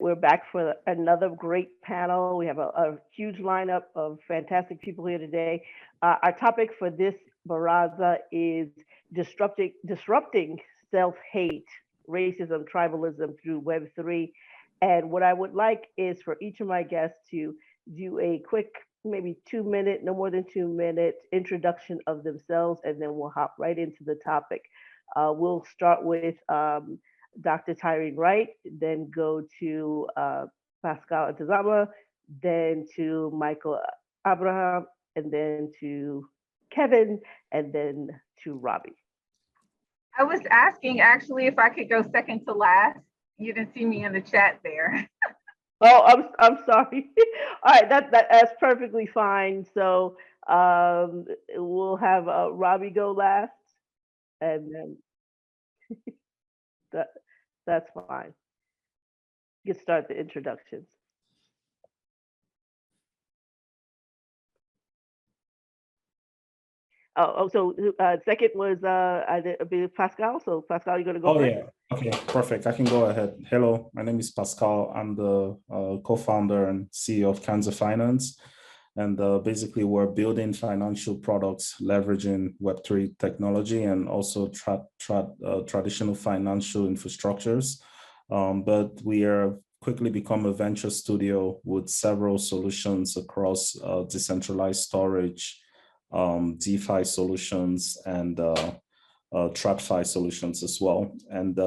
we're back for another great panel. We have a huge lineup of fantastic people here today. Our topic for this baraza is disrupting self-hate, racism, tribalism through Web3. And what I would like is for each of my guests to do a quick, maybe 2 minute, no more than 2 minute introduction of themselves, and then we'll hop right into the topic. We'll start with Dr. Tyreen Wright, then go to Pascal Atazama, then to Michael Abraham, and then to Kevin, and then to Robbie. I was asking actually if I could go second to last. You didn't see me in the chat there. Oh, I'm sorry. All right, that's perfectly fine. So we'll have Robbie go last, and then that's fine. You can start the introductions. So second was I believe Pascal. So Pascal, you're gonna go first? Yeah. Okay, perfect. I can go ahead. Hello, my name is Pascal. I'm the co-founder and CEO of Cancer Finance. And basically, we're building financial products leveraging Web3 technology and also traditional financial infrastructures. But we are quickly become a venture studio with several solutions across decentralized storage, DeFi solutions, and TradFi solutions as well. And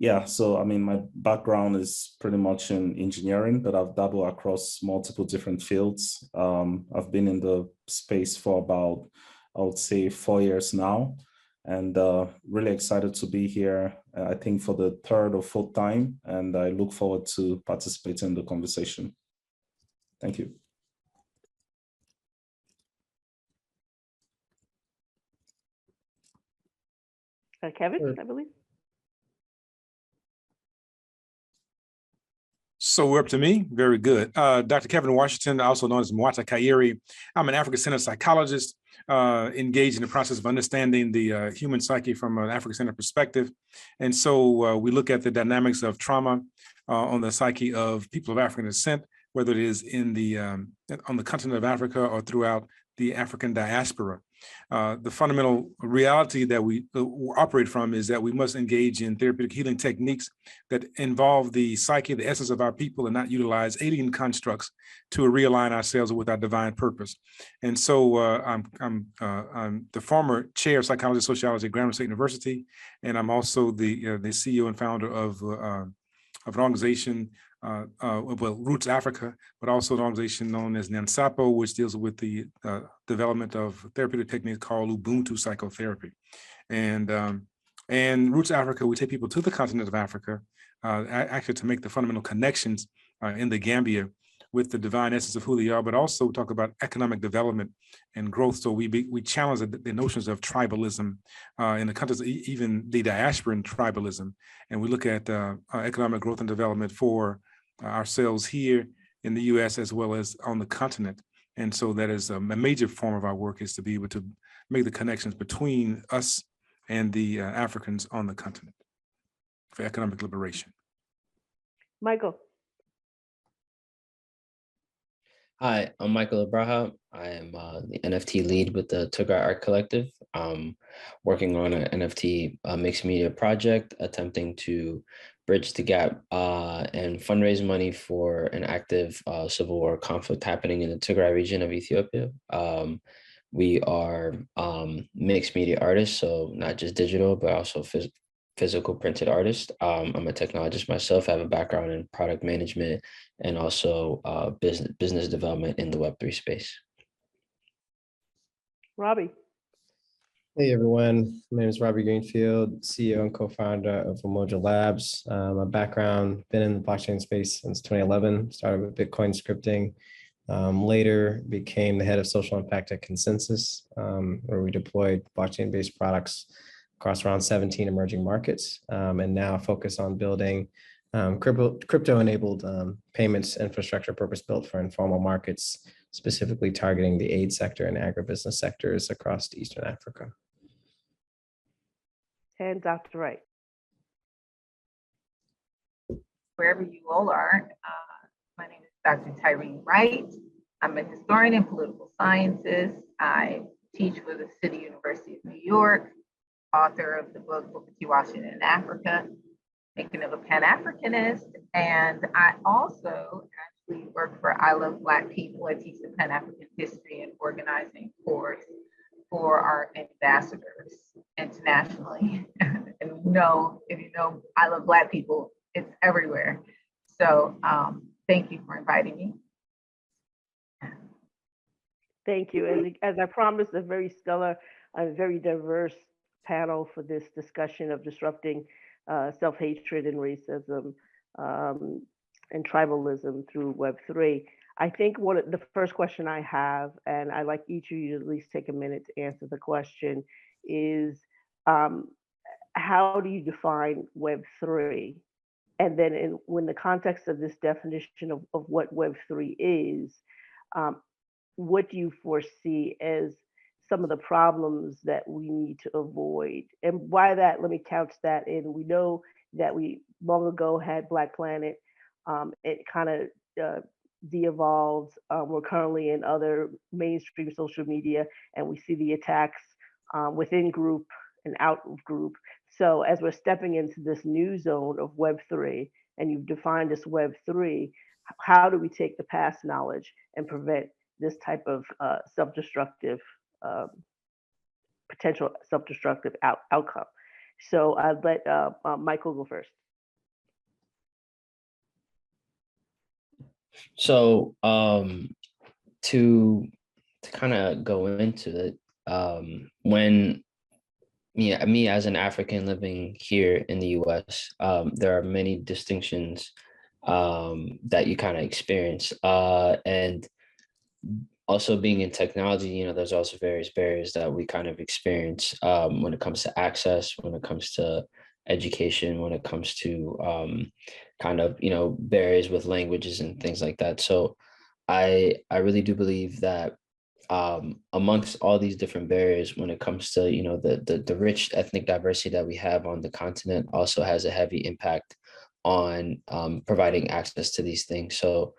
yeah, so I mean, my background is pretty much in engineering, but I've dabbled across multiple different fields. I've been in the space for about, I would say, 4 years now, and really excited to be here, I think for the third or fourth time, and I look forward to participating in the conversation. Thank you. Kevin, I believe. So we're up to me. Very good. Dr. Kevin Washington, also known as Mwata Kairi. I'm an African-centered psychologist engaged in the process of understanding the human psyche from an African-centered perspective. And so we look at the dynamics of trauma on the psyche of people of African descent, whether it is in the on the continent of Africa or throughout the African diaspora. The fundamental reality that we operate from is that we must engage in therapeutic healing techniques that involve the psyche, the essence of our people, and not utilize alien constructs to realign ourselves with our divine purpose. And so I'm the former chair of psychology and sociology at Grambling State University, and I'm also the CEO and founder of an organization, well, Roots Africa, but also an organization known as NANSAPO, which deals with the development of therapeutic techniques called Ubuntu psychotherapy. And Roots Africa, we take people to the continent of Africa, actually to make the fundamental connections in the Gambia with the divine essence of who they are, but also talk about economic development and growth. So we challenge the notions of tribalism in the context of even the diasporan tribalism. And we look at economic growth and development for ourselves here in the US as well as on the continent. And so that is a major form of our work, is to be able to make the connections between us and the Africans on the continent for economic liberation. Michael. Hi, I'm Michael Abraham. I am the NFT lead with the Tigray Art Collective. Working on an NFT mixed media project, attempting to bridge the gap and fundraise money for an active civil war conflict happening in the Tigray region of Ethiopia. We are mixed media artists, so not just digital, but also physical printed artist. I'm a technologist myself. I have a background in product management and also business development in the Web3 space. Robbie. Hey everyone, my name is Robbie Greenfield, CEO and co-founder of Umoja Labs. My background, been in the blockchain space since 2011, started with Bitcoin scripting, later became the head of social impact at Consensus, where we deployed blockchain-based products across around 17 emerging markets, and now focus on building crypto-enabled payments infrastructure purpose-built for informal markets, specifically targeting the aid sector and agribusiness sectors across Eastern Africa. And Dr. Wright. wherever you all are. My name is Dr. Tyreen Wright. I'm a historian in political sciences. I teach with the City University of New York, author of the book Booker T. Washington in Africa, Making of a Pan-Africanist. And I also actually work for I Love Black People. I teach the Pan-African history and organizing course for our ambassadors internationally. And if you know I Love Black People, it's everywhere. So thank you for inviting me. Thank you. And as I promised, a very stellar, a very diverse panel for this discussion of disrupting self-hatred and racism and tribalism through Web3. I think the first question I have, and I'd like each of you to at least take a minute to answer the question, is how do you define Web3? And then when the context of this definition of what Web3 is, what do you foresee as some of the problems that we need to avoid? And by that, let me couch that in. We know that we long ago had Black Planet. It kind of de-evolved. We're currently in other mainstream social media, and we see the attacks within group and out of group. So as we're stepping into this new zone of Web3, and you've defined this Web3, how do we take the past knowledge and prevent this type of self-destructive, potential self-destructive outcome? So I'd let Michael go first. So to kind of go into it, when me as an African living here in the US, there are many distinctions that you kind of experience. And also being in technology, there's also various barriers that we kind of experience when it comes to access, when it comes to education, when it comes to kind of, barriers with languages and things like that. So I really do believe that amongst all these different barriers, when it comes to, the rich ethnic diversity that we have on the continent also has a heavy impact on providing access to these things. So,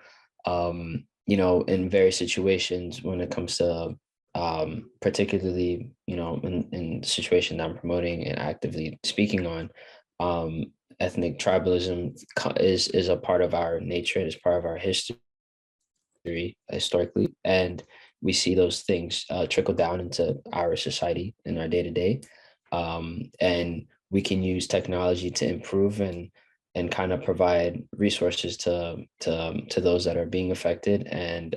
in various situations, when it comes to particularly, in the situation that I'm promoting and actively speaking on, ethnic tribalism is a part of our nature, it is part of our history historically, and we see those things trickle down into our society in our day-to-day, and we can use technology to improve and kind of provide resources to those that are being affected and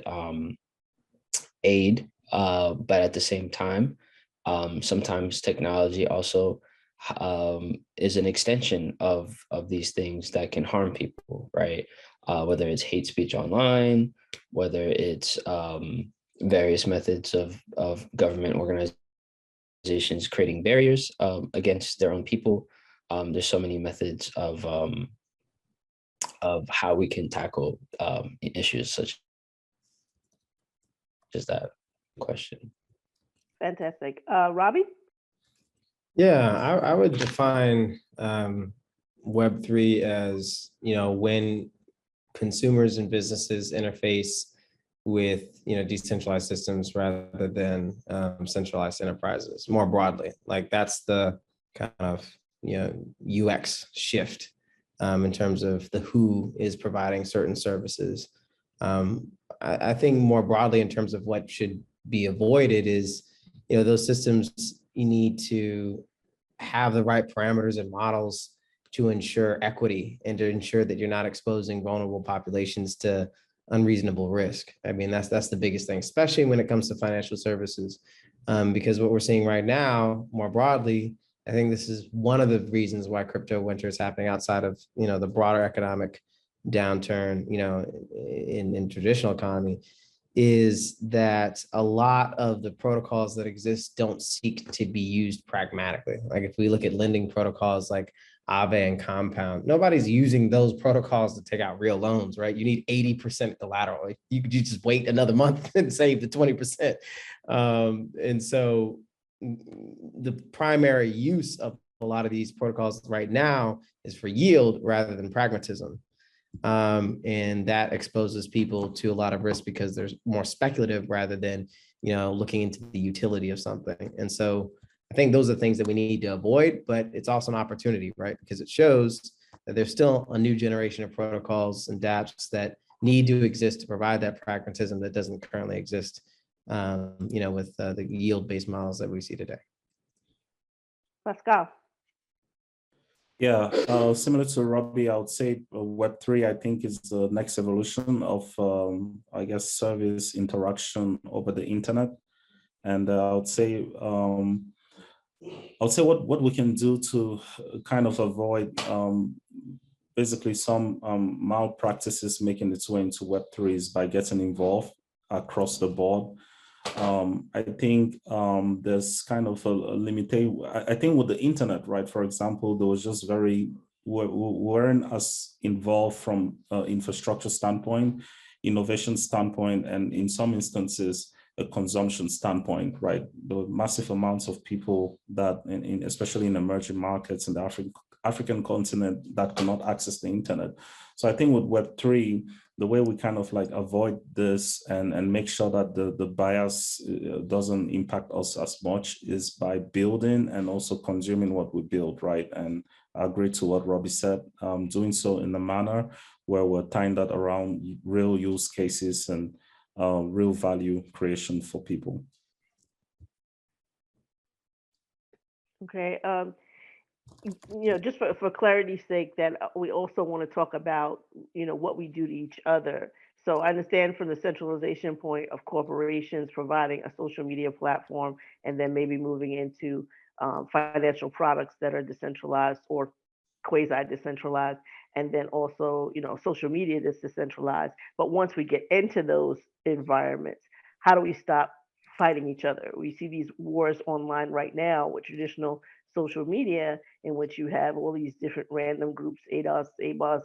aid, but at the same time, sometimes technology also is an extension of these things that can harm people, right? Whether it's hate speech online, whether it's various methods of government organizations creating barriers against their own people. There's so many methods of how we can tackle issues such as that question. Fantastic. Robbie? Yeah, I would define Web3 as, when consumers and businesses interface with, decentralized systems rather than centralized enterprises more broadly. Like that's the kind of, UX shift in terms of the who is providing certain services. I think more broadly in terms of what should be avoided is, those systems, you need to have the right parameters and models to ensure equity and to ensure that you're not exposing vulnerable populations to unreasonable risk. I mean, that's the biggest thing, especially when it comes to financial services, because what we're seeing right now, more broadly, I think this is one of the reasons why crypto winter is happening outside of, the broader economic downturn, in traditional economy, is that a lot of the protocols that exist don't seek to be used pragmatically. Like if we look at lending protocols like Aave and Compound, nobody's using those protocols to take out real loans, right? You need 80% collateral. You could just wait another month and save the 20%. And so the primary use of a lot of these protocols right now is for yield rather than pragmatism. And that exposes people to a lot of risk because there's more speculative rather than, looking into the utility of something. And so I think those are things that we need to avoid, but it's also an opportunity, right? Because it shows that there's still a new generation of protocols and dApps that need to exist to provide that pragmatism that doesn't currently exist, with the yield-based models that we see today. Pascal. Yeah, similar to Robbie, I would say Web3, I think, is the next evolution of, I guess, service interaction over the internet. And I would say what we can do to kind of avoid basically some malpractices making its way into Web3 is by getting involved across the board. I think there's kind of a limitation. I think with the internet, right? For example, there was just weren't as involved from infrastructure standpoint, innovation standpoint, and in some instances, a consumption standpoint, right? There were massive amounts of people that, especially in emerging markets in the African continent, that cannot access the internet. So I think with Web3, the way we kind of like avoid this and make sure that the bias doesn't impact us as much is by building and also consuming what we build, right? And I agree to what Robbie said, doing so in a manner where we're tying that around real use cases and real value creation for people. Okay. Just for clarity's sake, that we also want to talk about, what we do to each other. So I understand from the centralization point of corporations providing a social media platform and then maybe moving into financial products that are decentralized or quasi-decentralized, and then also, social media that's decentralized. But once we get into those environments, how do we stop fighting each other? We see these wars online right now with traditional social media, in which you have all these different random groups, ADOS, ABOS,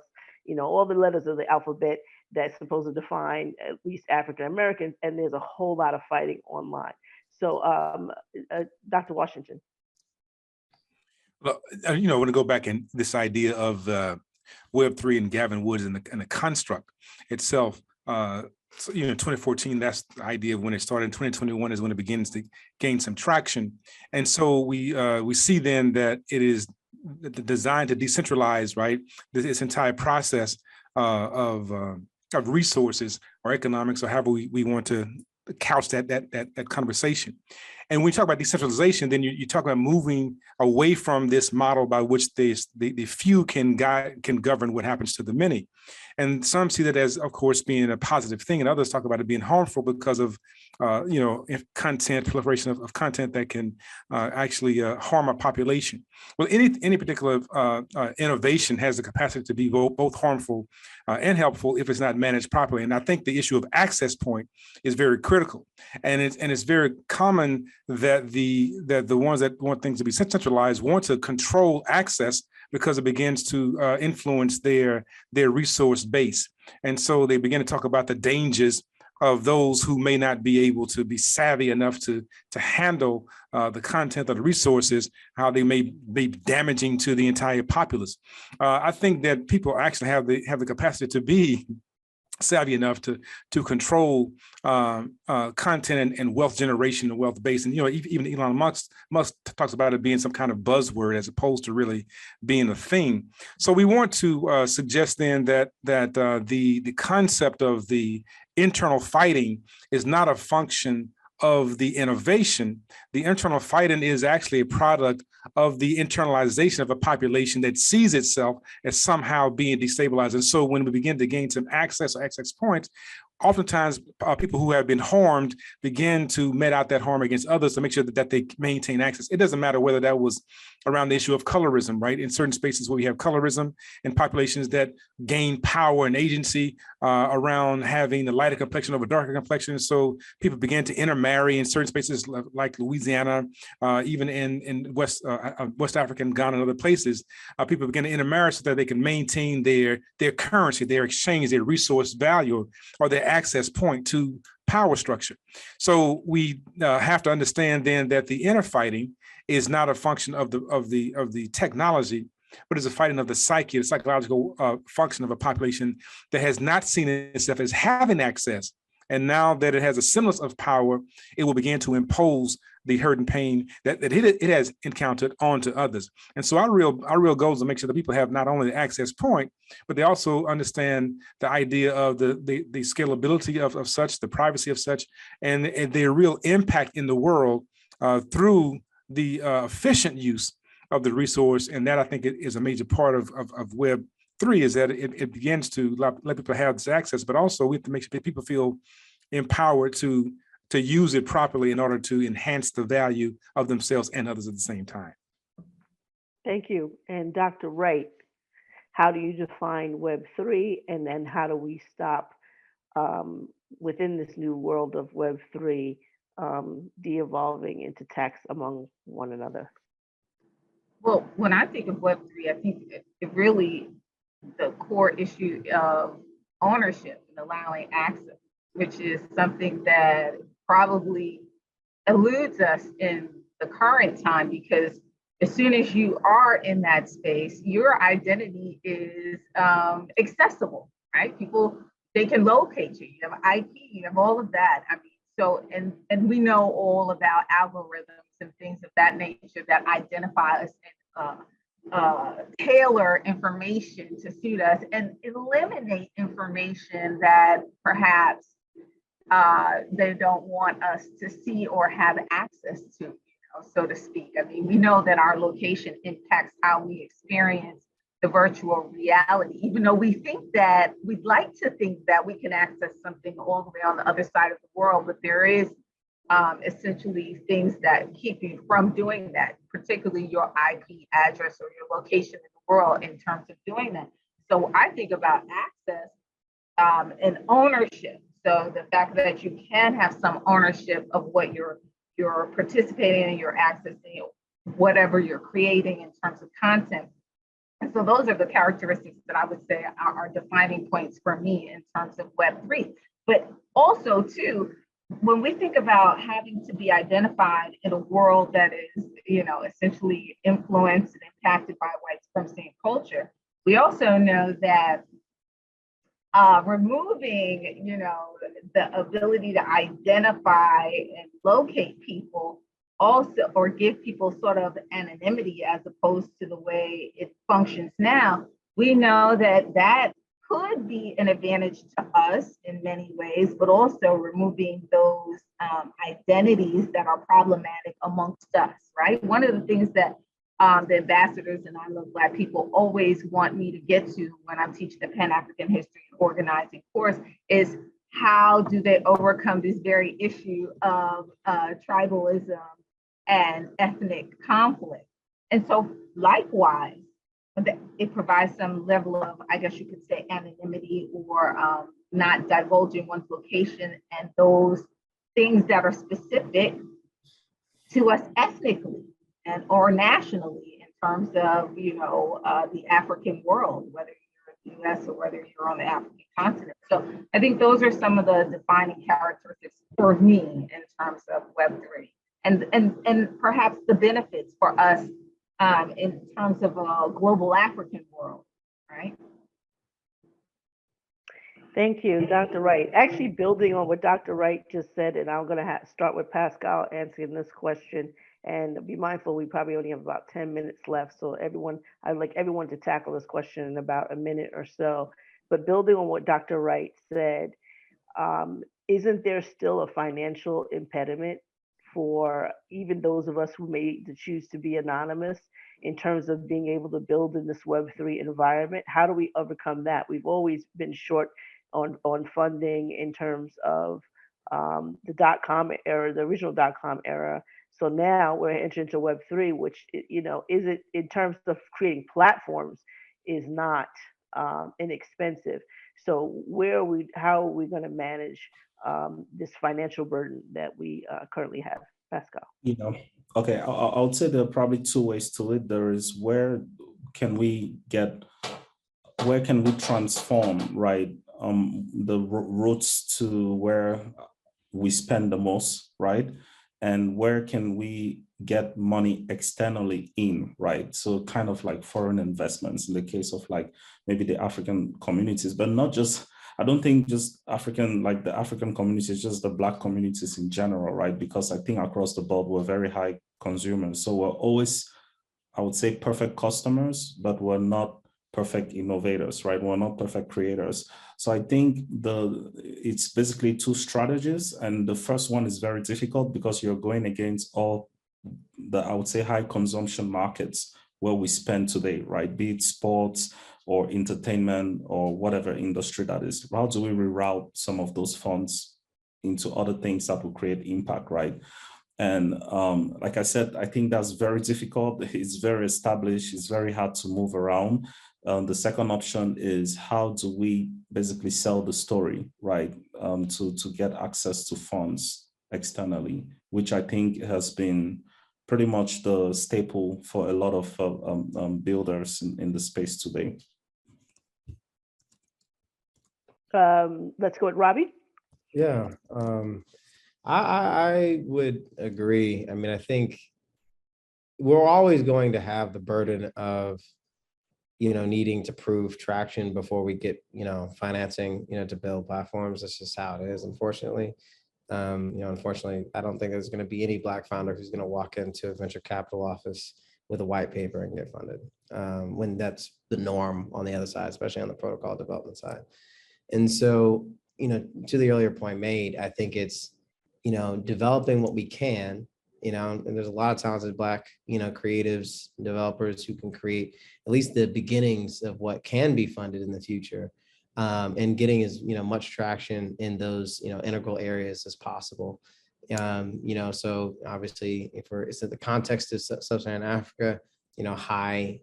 all the letters of the alphabet that's supposed to define at least African Americans, and there's a whole lot of fighting online. So, Dr. Washington. Well, I want to go back in this idea of Web3 and Gavin Woods and the construct itself. 2014, that's the idea of when it started. 2021 is when it begins to gain some traction. And so we see then that it is designed to decentralize, right, this entire process of resources or economics, or however we want to couch that conversation. And when we talk about decentralization, then you talk about moving away from this model by which the few can govern what happens to the many. And some see that as, of course, being a positive thing, and others talk about it being harmful because of, content, proliferation of content that can actually harm a population. Well, any particular innovation has the capacity to be both harmful and helpful if it's not managed properly. And I think the issue of access point is very critical, and it's very common that the ones that want things to be centralized want to control access because it begins to influence their resource base. And so they begin to talk about the dangers of those who may not be able to be savvy enough to handle the content of the resources, how they may be damaging to the entire populace. I think that people actually have the capacity to be savvy enough to control content and wealth generation and wealth base. And even Elon Musk talks about it being some kind of buzzword as opposed to really being a thing. So we want to suggest then that the concept of the internal fighting is not a function of the innovation. The internal fighting is actually a product of the internalization of a population that sees itself as somehow being destabilized. And so when we begin to gain some access or access points, oftentimes people who have been harmed begin to met out that harm against others to make sure that they maintain access. It doesn't matter whether that was around the issue of colorism, right? In certain spaces where we have colorism and populations that gain power and agency around having the lighter complexion over darker complexion. So people began to intermarry in certain spaces like Louisiana, even in West Africa and Ghana and other places. People began to intermarry so that they can maintain their currency, their exchange, their resource value, or their access point to power structure. So we have to understand then that the inner fighting is not a function of the technology, but it's a fighting of the psyche, the psychological function of a population that has not seen itself as having access. And now that it has a semblance of power, it will begin to impose the hurt and pain that it has encountered onto others. And so our real goal is to make sure that people have not only the access point, but they also understand the idea of the scalability of such, the privacy of such, and their real impact in the world through the efficient use of the resource. And that, I think, is a major part of Web3, is that it begins to let people have this access, but also we have to make sure people feel empowered to use it properly in order to enhance the value of themselves and others at the same time. Thank you. And Dr. Wright, how do you define Web3, and then how do we stop within this new world of Web3 de-evolving into tax among one another? Well, when I think of Web3, I think it really, the core issue of ownership and allowing access, which is something that probably eludes us in the current time, because as soon as you are in that space, your identity is accessible, right? People, they can locate you. You have IP, you have all of that. I mean, so, and we know all about algorithms and things of that nature that identify us and tailor information to suit us and eliminate information that perhaps they don't want us to see or have access to, so to speak. I mean, we know that our location impacts how we experience the virtual reality, even though we think that we'd like to think that we can access something all the way on the other side of the world, but there is essentially things that keep you from doing that, particularly your IP address or your location in the world in terms of doing that. So I think about access and ownership. So the fact that you can have some ownership of what you're participating in, you're accessing, whatever you're creating in terms of content. And so those are the characteristics that I would say are defining points for me in terms of Web3. But also too, when we think about having to be identified in a world that is, essentially influenced and impacted by white supremacy and culture, we also know that removing, the ability to identify and locate people also, or give people sort of anonymity as opposed to the way it functions now, we know that that could be an advantage to us in many ways, but also removing those identities that are problematic amongst us, right? One of the things that the ambassadors and I Love Black people always want me to get to when I'm teaching the Pan-African History and Organizing course is how do they overcome this very issue of tribalism and ethnic conflict. And so likewise, it provides some level of, I guess you could say, anonymity or not divulging one's location and those things that are specific to us ethnically and or nationally in terms of, the African world, whether you're in the US or whether you're on the African continent. So I think those are some of the defining characteristics for me in terms of Web3 and perhaps the benefits for us in terms of a global African world, right? Thank you, Dr. Wright. Actually, building on what Dr. Wright just said, and I'm going to start with Pascal answering this question. And be mindful, we probably only have about 10 minutes left. So I'd like everyone to tackle this question in about a minute or so. But building on what Dr. Wright said, isn't there still a financial impediment for even those of us who made the choose to be anonymous in terms of being able to build in this Web3 environment? How do we overcome that? We've always been short on funding in terms of the .com era, the original .com era. So now we're entering into Web3, which, is it in terms of creating platforms is not inexpensive. So how are we going to manage this financial burden that we currently have? Pascal. Okay, I would say there are probably two ways to it. There is where can we transform, right? The routes to where we spend the most, right? and where can we get money externally in, right? So kind of like foreign investments in the case of like maybe the African communities, but not just, I don't think just African, like the African communities, just the Black communities in general, right? Because I think across the board, we're very high consumers. So we're always, I would say, perfect customers, but we're not perfect innovators, right? We're not perfect creators. So I think it's basically two strategies. And the first one is very difficult because you're going against all the, I would say, high consumption markets where we spend today, right? Be it sports or entertainment or whatever industry that is. How do we reroute some of those funds into other things that will create impact, right? And like I said, I think that's very difficult. It's very established. It's very hard to move around. The second option is how do we basically sell the story, right? To get access to funds externally, which I think has been pretty much the staple for a lot of builders in the space today. Let's go with Robbie. Yeah, I would agree. I mean, I think we're always going to have the burden of, needing to prove traction before we get, financing, to build platforms. That's just how it is, unfortunately. Unfortunately, I don't think there's going to be any Black founder who's going to walk into a venture capital office with a white paper and get funded, when that's the norm on the other side, especially on the protocol development side. And so, to the earlier point made, I think it's, developing what we can, and there's a lot of talented Black, creatives, developers who can create at least the beginnings of what can be funded in the future, and getting as, much traction in those, integral areas as possible. So obviously, if it's in the context of sub-Saharan Africa, high,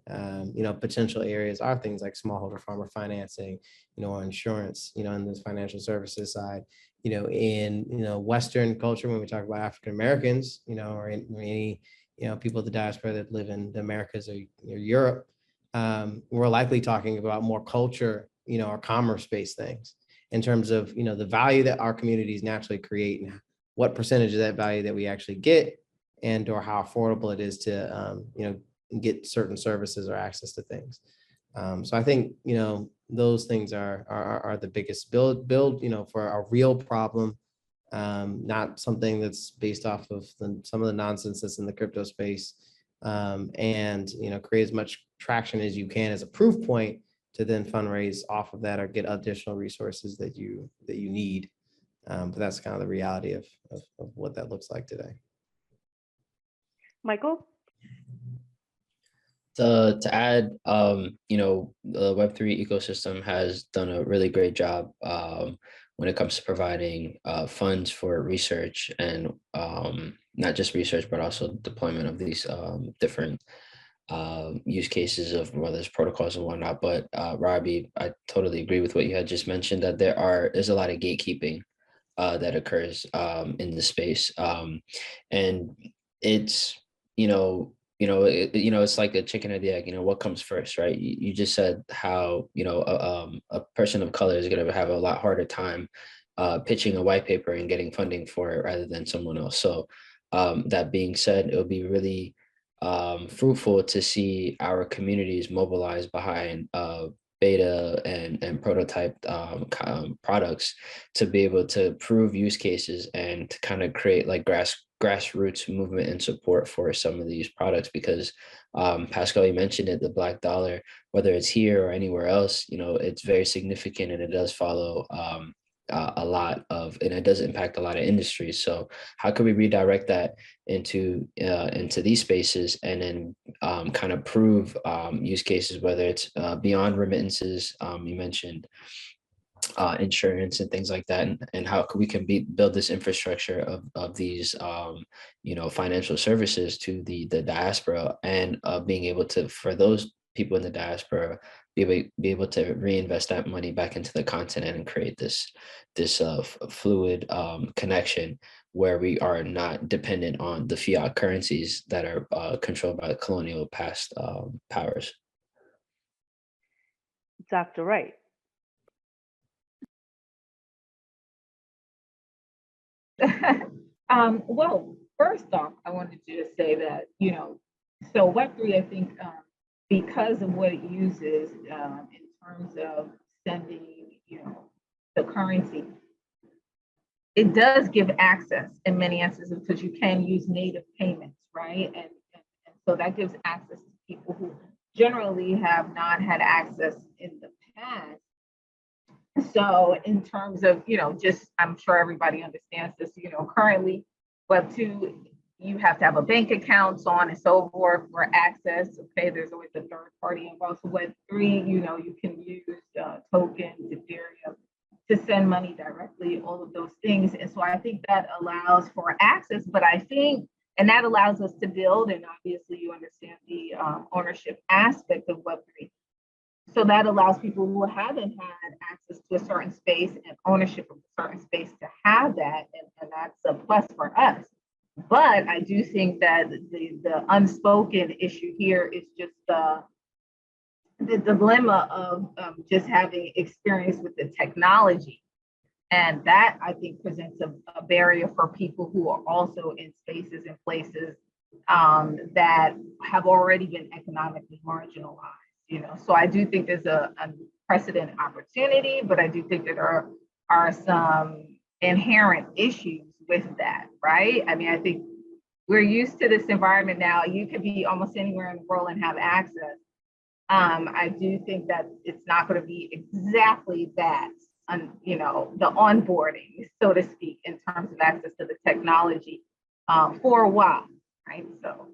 potential areas are things like smallholder farmer financing, or insurance, in this financial services side, in, Western culture, when we talk about African Americans, or in any, people of the diaspora that live in the Americas or Europe, we're likely talking about more culture, or commerce-based things in terms of, the value that our communities naturally create and what percentage of that value that we actually get, and or how affordable it is to, get certain services or access to things. So I think, those things are the biggest build, for a real problem, not something that's based off of some of the nonsense that's in the crypto space, and, create as much traction as you can as a proof point to then fundraise off of that or get additional resources that you need. But that's kind of the reality of what that looks like today. Michael? To add, the Web3 ecosystem has done a really great job when it comes to providing funds for research and not just research, but also deployment of these different use cases of whether it's protocols and whatnot. But Robbie, I totally agree with what you had just mentioned, that there's a lot of gatekeeping that occurs in the space, and it's it's like a chicken or the egg. What comes first, right? You just said how a person of color is going to have a lot harder time pitching a white paper and getting funding for it rather than someone else. So that being said, it would be really fruitful to see our communities mobilize behind beta and prototype products to be able to prove use cases and to kind of create like grassroots movement and support for some of these products. Because Pascal, you mentioned it, the Black dollar, whether it's here or anywhere else, it's very significant, and it does follow a lot of, and it does impact a lot of industries. So how can we redirect that into these spaces and then kind of prove use cases, whether it's beyond remittances, you mentioned insurance and things like that, and how we can build this infrastructure of these financial services to the diaspora, and being able to, for those people in the diaspora, be able to reinvest that money back into the continent and create this fluid connection where we are not dependent on the fiat currencies that are controlled by the colonial past powers. Dr. Wright. Well, first off, I wanted to just say that, so Web3, I think, because of what it uses in terms of sending, the currency, it does give access in many instances because you can use native payments, right? And so that gives access to people who generally have not had access in the past. So in terms of, just, I'm sure everybody understands this, currently Web2, you have to have a bank account, so on and so forth for access. Okay, there's always a third party involved. So Web3, you can use tokens, Ethereum, to send money directly, all of those things. And so I think that allows for access, but I think, and that allows us to build, and obviously you understand the ownership aspect of Web3. So that allows people who haven't had access to a certain space and ownership of a certain space to have that, and that's a plus for us. But I do think that the unspoken issue here is just the dilemma of just having experience with the technology. And that, I think, presents a barrier for people who are also in spaces and places that have already been economically marginalized. So I do think there's a precedent opportunity, but I do think that there are some inherent issues with that, right? I mean, I think we're used to this environment now. You could be almost anywhere in the world and have access. I do think that it's not going to be exactly that, the onboarding, so to speak, in terms of access to the technology for a while, right? So,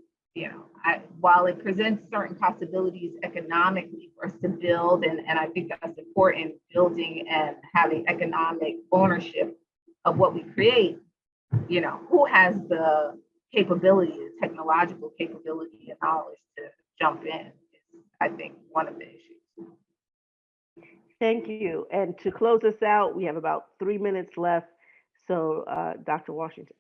while it presents certain possibilities economically for us to build, and I think that's important, building and having economic ownership of what we create, who has the capability, the technological capability and knowledge to jump in is, I think, one of the issues. Thank you. And to close us out, we have about 3 minutes left. So Dr. Washington.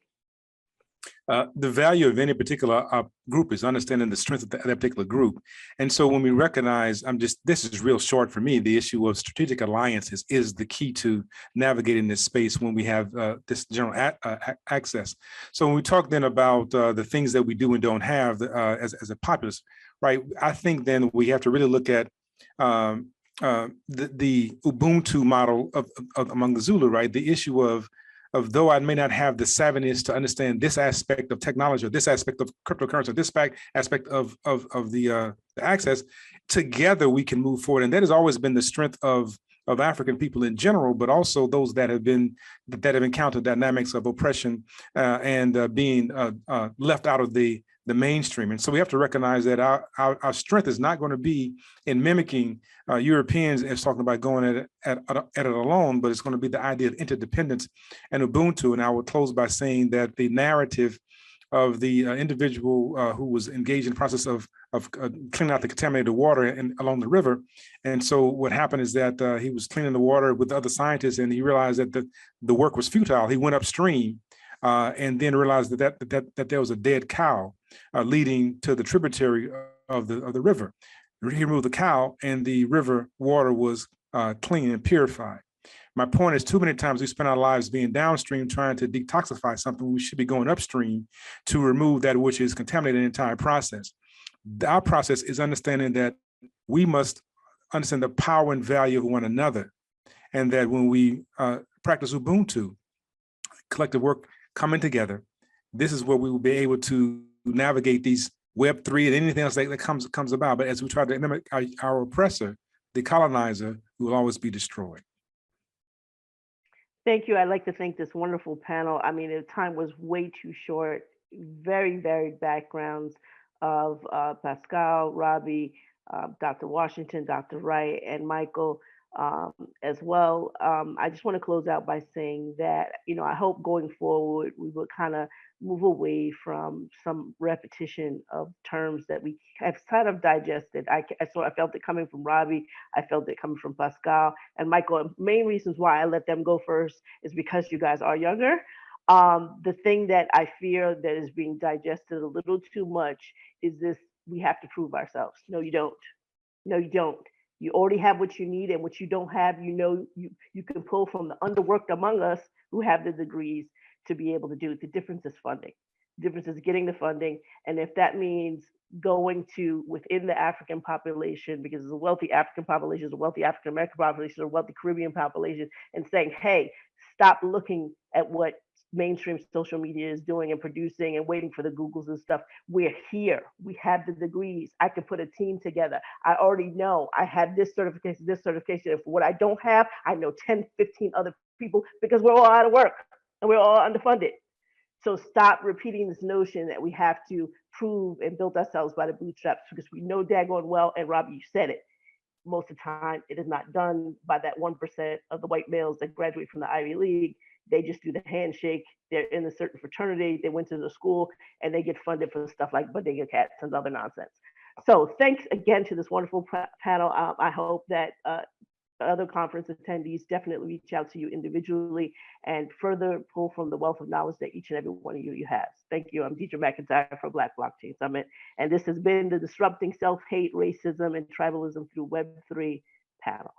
The value of any particular group is understanding the strength of that particular group. And so when we recognize, this is real short for me, the issue of strategic alliances is the key to navigating this space when we have this general access. So when we talk then about the things that we do and don't have as a populace, right, I think then we have to really look at the Ubuntu model of among the Zulu, right? The issue of though I may not have the savviness to understand this aspect of technology or this aspect of cryptocurrency, or this aspect of the access, together we can move forward. And that has always been the strength of African people in general, but also those that have encountered dynamics of oppression and being left out of the mainstream. And so we have to recognize that our strength is not going to be in mimicking Europeans as talking about going at it alone, but it's going to be the idea of interdependence and Ubuntu. And I would close by saying that the narrative of the individual who was engaged in the process of cleaning out the contaminated water along the river. And so what happened is that he was cleaning the water with other scientists, and he realized that the work was futile. He went upstream and then realized that there was a dead cow leading to the tributary of the river. He removed the cow, and the river water was clean and purified. My point is, too many times we spend our lives being downstream trying to detoxify something. We should be going upstream to remove that which is contaminated in the entire process. Our process is understanding that we must understand the power and value of one another, and that when we practice Ubuntu, collective work coming together, this is where we will be able to navigate these Web3 and anything else that comes about. But as we try to mimic our oppressor, the colonizer, we will always be destroyed. Thank you. I'd like to thank this wonderful panel. I mean, the time was way too short. Very varied backgrounds of Pascal, Robbie, Dr. Washington, Dr. Wright, and Michael as well. I just want to close out by saying that, I hope going forward, we will kind of move away from some repetition of terms that we have kind of digested. I felt it coming from Robbie. I felt it coming from Pascal and Michael. Main reasons why I let them go first is because you guys are younger. The thing that I fear that is being digested a little too much is this: we have to prove ourselves. No, you don't. No, you don't. You already have what you need, and what you don't have, you can pull from the underworked among us who have the degrees to be able to do it. The difference is funding. difference is getting the funding. And if that means going to within the African population, because it's a wealthy African population, it's a wealthy African American population, a wealthy Caribbean population, and saying, hey, stop looking at what mainstream social media is doing and producing and waiting for the Googles and stuff. We're here. We have the degrees. I can put a team together. I already know I have this certification, this certification. If what I don't have, I know 10, 15 other people because we're all out of work and we're all underfunded. So stop repeating this notion that we have to prove and build ourselves by the bootstraps because we know daggone well, and Robbie, you said it, most of the time it is not done by that 1% of the white males that graduate from the Ivy League. They just do the handshake. They're in a certain fraternity. They went to the school and they get funded for stuff like bodega cats and other nonsense. So thanks again to this wonderful panel. I hope that other conference attendees definitely reach out to you individually and further pull from the wealth of knowledge that each and every one of you has. Thank you. I'm Deidre McIntyre from Black Blockchain Summit. And this has been the Disrupting Self-Hate, Racism, and Tribalism Through Web3 panel.